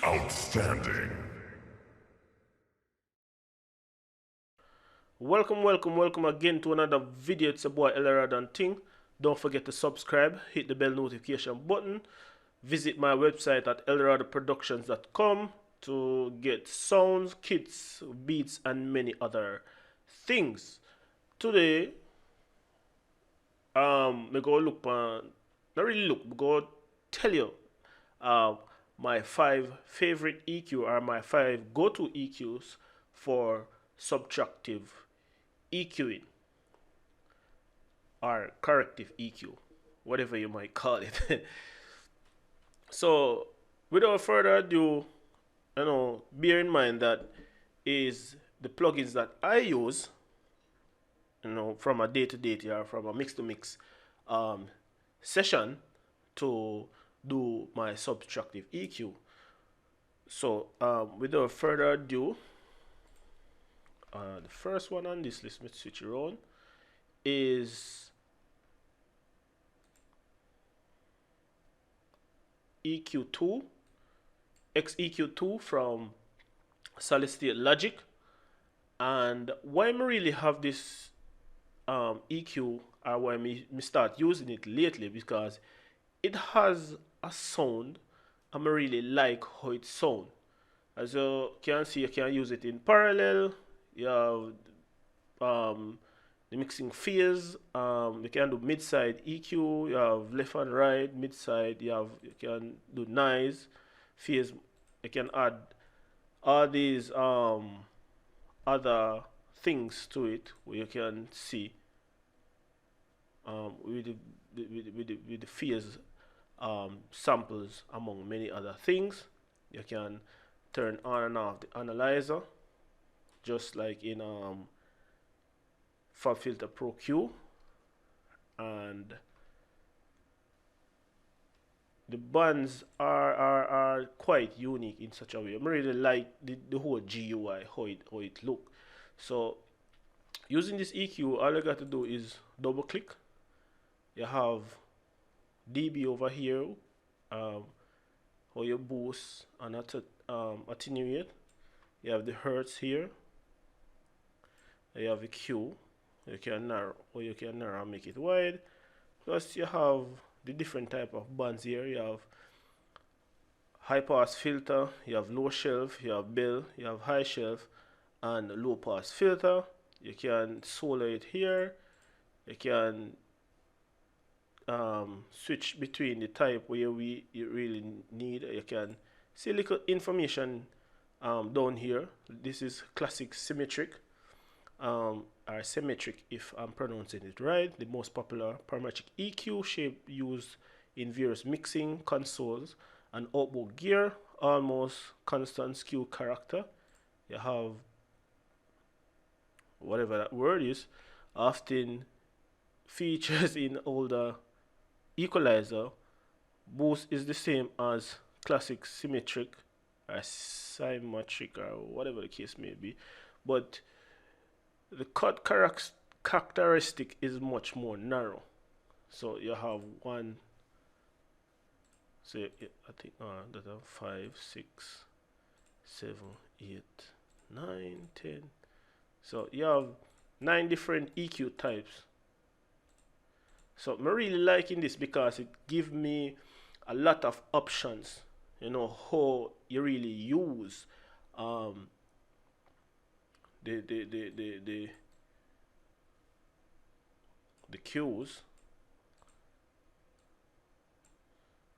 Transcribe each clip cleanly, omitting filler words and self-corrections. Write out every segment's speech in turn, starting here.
Outstanding. Welcome again to another video. It's a boy Elrod and Ting. Don't forget to subscribe, hit the bell notification button, visit my website at elrodproductions.com to get sounds, kits, beats, and many other things. Today, me go look not really look, go tell you um my 5 favorite EQ or my 5 go-to EQs for subtractive EQing or corrective EQ, whatever you might call it. So, without further ado, bear in mind that is the plugins that I use, from a day to day or from a mix to mix session to do my subtractive EQ. So, without further ado, the first one on this list, let's switch around, is EQ2, XEQ2 from solid state Logic. And why I really have this EQ, or why me start using it lately, because it has a sound I really like how it sounds. As you can see, you can use it in parallel. You have the mixing phase. You can do mid-side EQ. You have left and right, mid-side. You can do noise, phase. You can add all these other things to it where you can see with the phase samples among many other things. You can turn on and off the analyzer just like in FabFilter Pro Q, and the bands are quite unique in such a way. I really like the whole GUI, how it look. So using this EQ, all you got to do is double click. You have dB over here, how you boost and attenuate. You have the hertz here. You have a Q. You can narrow, or you can narrow and make it wide. Plus you have the different type of bands here. You have high pass filter, you have low shelf, you have bell, you have high shelf, and low pass filter. You can solo it here. You can switch between the type where you really need. You can see little information down here. This is classic symmetric, or symmetric if I'm pronouncing it right. The most popular parametric EQ shape used in various mixing consoles and outboard gear. Almost constant skew character. You have whatever that word is, often features in older equalizer. Boost is the same as classic symmetric or symmetric or whatever the case may be, but the cut characteristic is much more narrow. So you have one, so I think that are 5, 6, 7, 8, 9, 10. So you have 9 different EQ types. So I'm really liking this because it gives me a lot of options, how you really use the cues.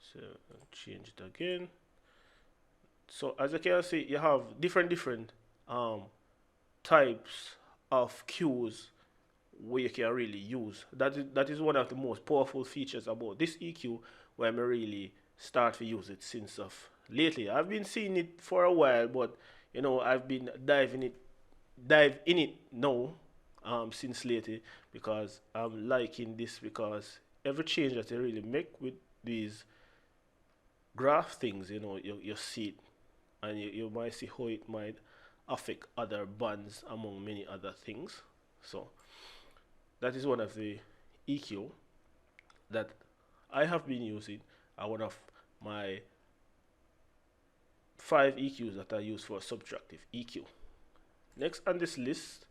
So I'll change it again. So as you can see, you have different types of cues where you can really use. That is one of the most powerful features about this EQ, where I really start to use it since of lately. I've been seeing it for a while, but I've been dive in it now since lately, because I'm liking this, because every change that you really make with these graph things, you see it, and you might see how it might affect other bands among many other things. So that is one of the EQ that I have been using, one of my 5 EQs that I use for subtractive EQ. Next on this list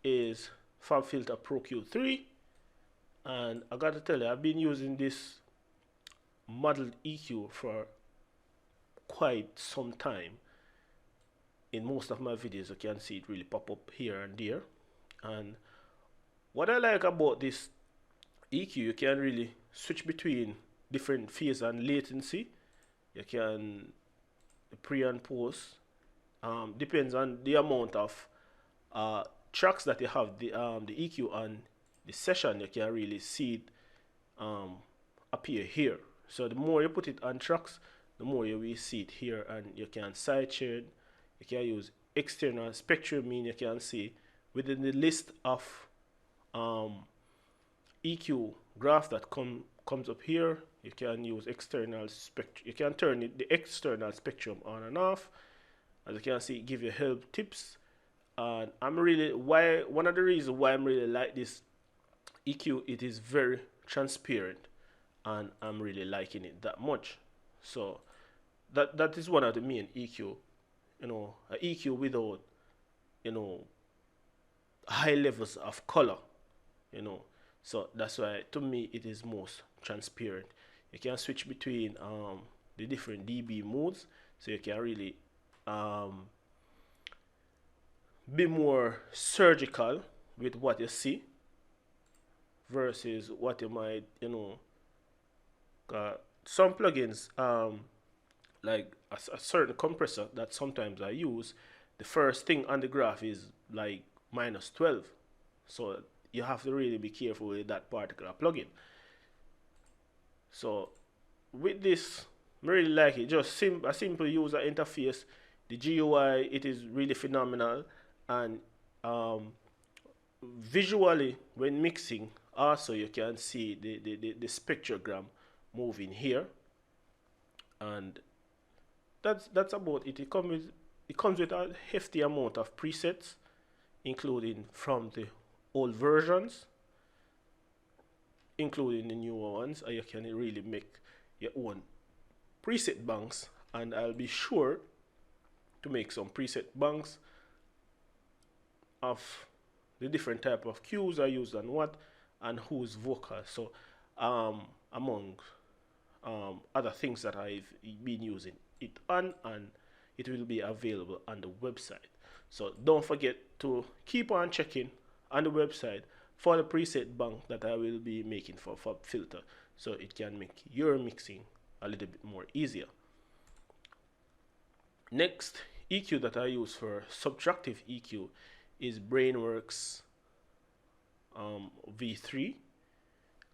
is FabFilter Pro Q3, and I gotta tell you, I've been using this modeled EQ for quite some time. In most of my videos, you can see it really pop up here and there. And what I like about this EQ, you can really switch between different phase and latency. You can pre and post. Depends on the amount of tracks that you have, the EQ on the session. You can really see it appear here. So the more you put it on tracks, the more you will see it here, and you can sidechain. You can use external spectrum, mean you can see within the list of EQ graph that comes up here. You can use external spectrum. You can turn the external spectrum on and off. As you can see, give you help tips. And one of the reasons why I'm really like this EQ, it is very transparent, and I'm really liking it that much. So that is one of the main EQ. You know, a EQ without, you know, high levels of color. You know, so that's why to me it is most transparent. You can switch between the different dB modes, so you can really be more surgical with what you see versus what you might, you know, some plugins, like a certain compressor that sometimes I use, the first thing on the graph is like -12. So you have to really be careful with that particular plugin. So with this, I really like it. Just a simple user interface. The GUI, it is really phenomenal, and visually when mixing, also you can see the spectrogram moving here, and that's about it. It comes with a hefty amount of presets, including from the old versions, including the newer ones, and you can really make your own preset banks, and I'll be sure to make some preset banks of the different type of cues I used on what and whose vocal. So among other things that I've been using it on, and it will be available on the website. So don't forget to keep on checking on the website for the preset bank that I will be making for FabFilter, so it can make your mixing a little bit more easier. Next EQ that I use for subtractive EQ is Brainworx V3,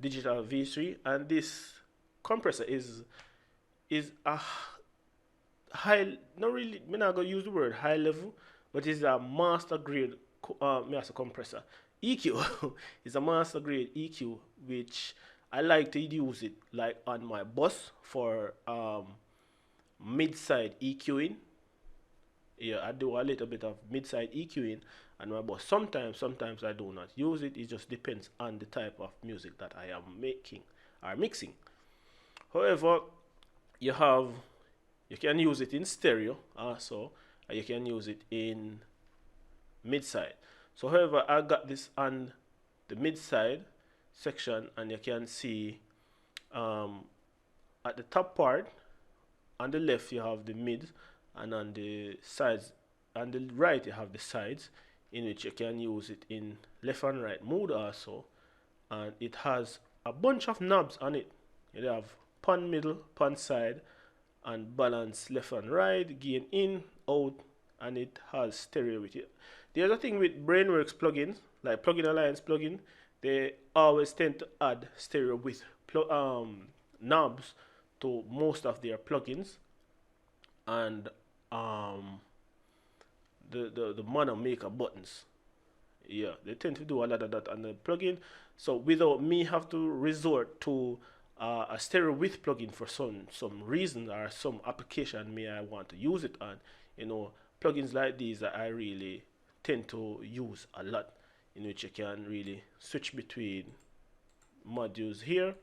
digital V3, and this compressor is a high, not really, I'm not gonna use the word high level, but it's a master grade master compressor. EQ is a master grade EQ, which I like to use it like on my bus for mid-side EQing. Yeah, I do a little bit of mid-side EQing on my bus. Sometimes I do not use it. It just depends on the type of music that I am making or mixing. However, you can use it in stereo also, and you can use it in mid-side. So however, I got this on the mid-side section, and you can see at the top part on the left you have the mid, and on the sides, on the right you have the sides, in which you can use it in left and right mode also, and it has a bunch of knobs on it. You have pan middle, pan side, and balance left and right, gain in, out, and it has stereo with it. The other thing with Brainworx plugins, like Plugin Alliance plugin, they always tend to add stereo with knobs to most of their plugins, and the mono maker buttons. Yeah, they tend to do a lot of that on the plugin. So without me have to resort to a stereo with plugin for some reason or some application may I want to use it on, you know, plugins like these that I really tend to use a lot, in which you can really switch between modules here.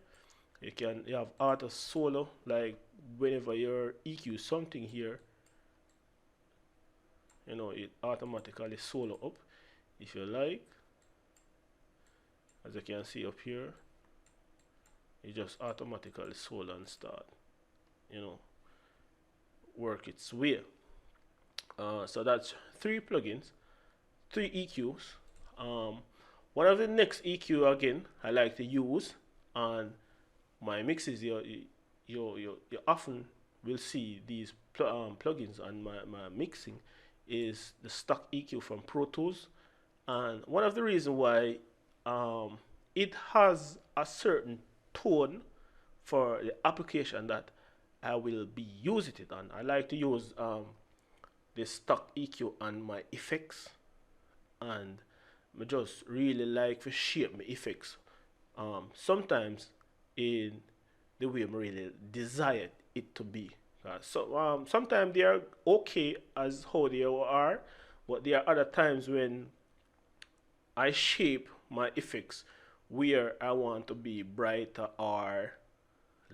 You have auto solo, like whenever you're EQ something here, you know, it automatically solo up if you like. As you can see up here, it just automatically solo and start, you know, work its way. So that's 3 plugins, 3 EQs. One of the next EQ again I like to use on my mixes. You often will see these plugins on my mixing is the stock EQ from Pro Tools, and one of the reasons why it has a certain tone for the application that I will be using it on. I like to use the stock EQ on my effects, and I just really like to shape my effects sometimes in the way I really desire it to be. So sometimes they are okay as how they are, but there are other times when I shape my effects where I want to be brighter or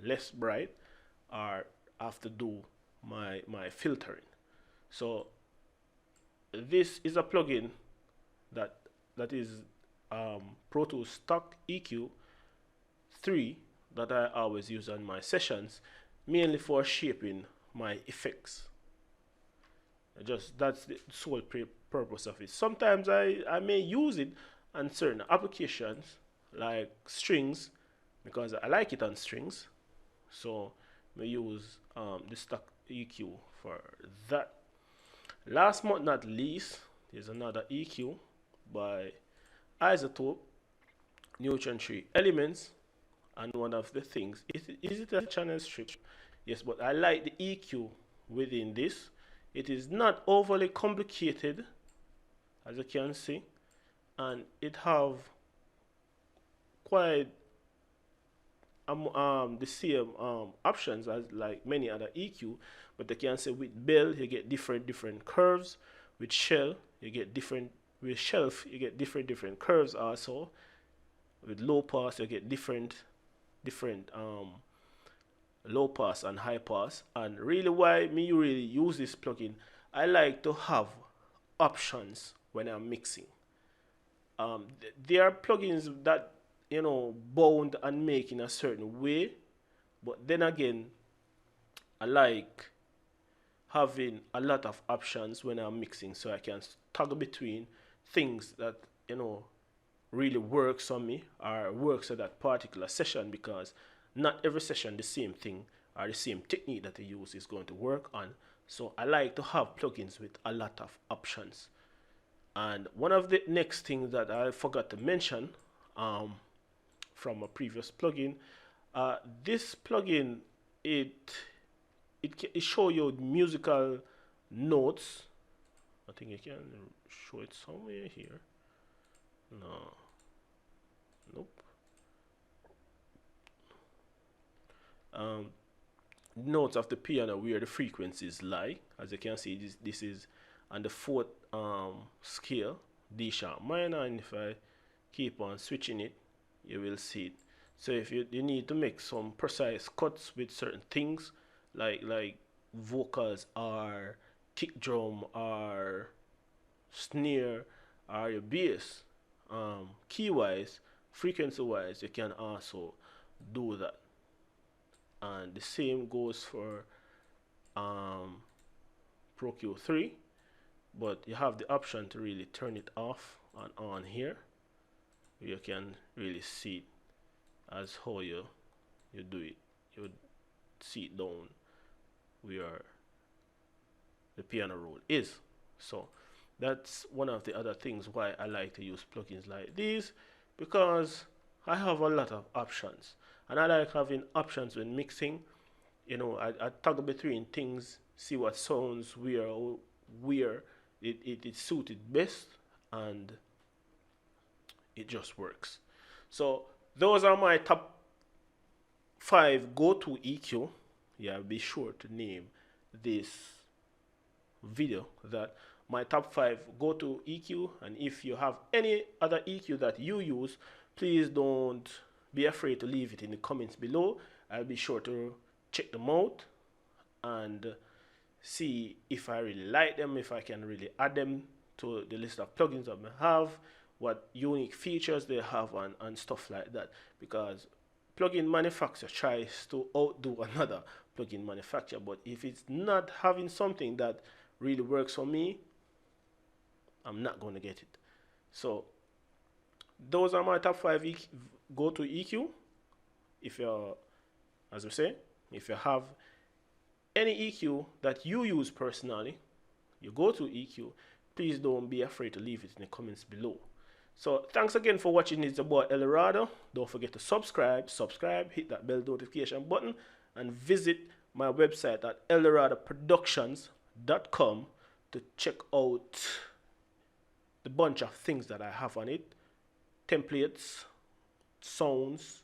less bright, or have to do my filtering. So this is a plugin that is Pro Tools Stock EQ3 that I always use on my sessions, mainly for shaping my effects. Just that's the sole purpose of it. Sometimes I may use it on certain applications like strings because I like it on strings. So I use the stock EQ for that. Last but not least, there's another EQ by Isotope, Neutron Tree Elements, and one of the things is it a channel strip? Yes, but I like the EQ within this. It is not overly complicated, as you can see, and it have quite the same options as like many other EQ, but you can say with bell you get different curves, with shell you get different, with shelf you get different curves also, with low pass you get different low pass and high pass. And really why me really use this plugin, I like to have options when I'm mixing. There are plugins that, you know, bound and make in a certain way, but then again I like having a lot of options when I'm mixing, so I can toggle between things that, you know, really works on me or works at that particular session, because not every session the same thing or the same technique that I use is going to work on. So I like to have plugins with a lot of options. And one of the next things that I forgot to mention from a previous plugin, this plugin it show you musical notes. I think you can show it somewhere here. No, nope. Notes of the piano where the frequencies lie. As you can see, this is on the 4th scale, D sharp minor, and if I keep on switching it, you will see it. So if you need to make some precise cuts with certain things, like vocals or kick drum or snare or your bass, key wise, frequency wise, you can also do that. And the same goes for Pro Q3, but you have the option to really turn it off and on here. You can really see it as how you do it. You would see it down where the piano roll is. So that's one of the other things why I like to use plugins like these, because I have a lot of options, and I like having options when mixing. You know, I toggle between things, see what sounds where it is suited best, and it just works. So those are my top 5 go-to EQ. Yeah, be sure to name this video that my top 5 go-to EQ, and if you have any other EQ that you use, please don't be afraid to leave it in the comments below. I'll be sure to check them out and see if I really like them, if I can really add them to the list of plugins that I have, what unique features they have, and stuff like that. Because plugin manufacturer tries to outdo another plugin manufacturer, but if it's not having something that really works for me, I'm not going to get it. So those are my top 5 go-to EQ. If you're, as we say, if you have any EQ that you use personally, you go to EQ, please don't be afraid to leave it in the comments below. So thanks again for watching. It's your boy Eldorado. Don't forget to subscribe, hit that bell notification button, and visit my website at eldoradoproductions.com to check out the bunch of things that I have on it. Templates, sounds,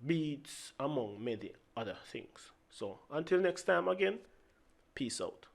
beats, among many other things. So until next time again, peace out.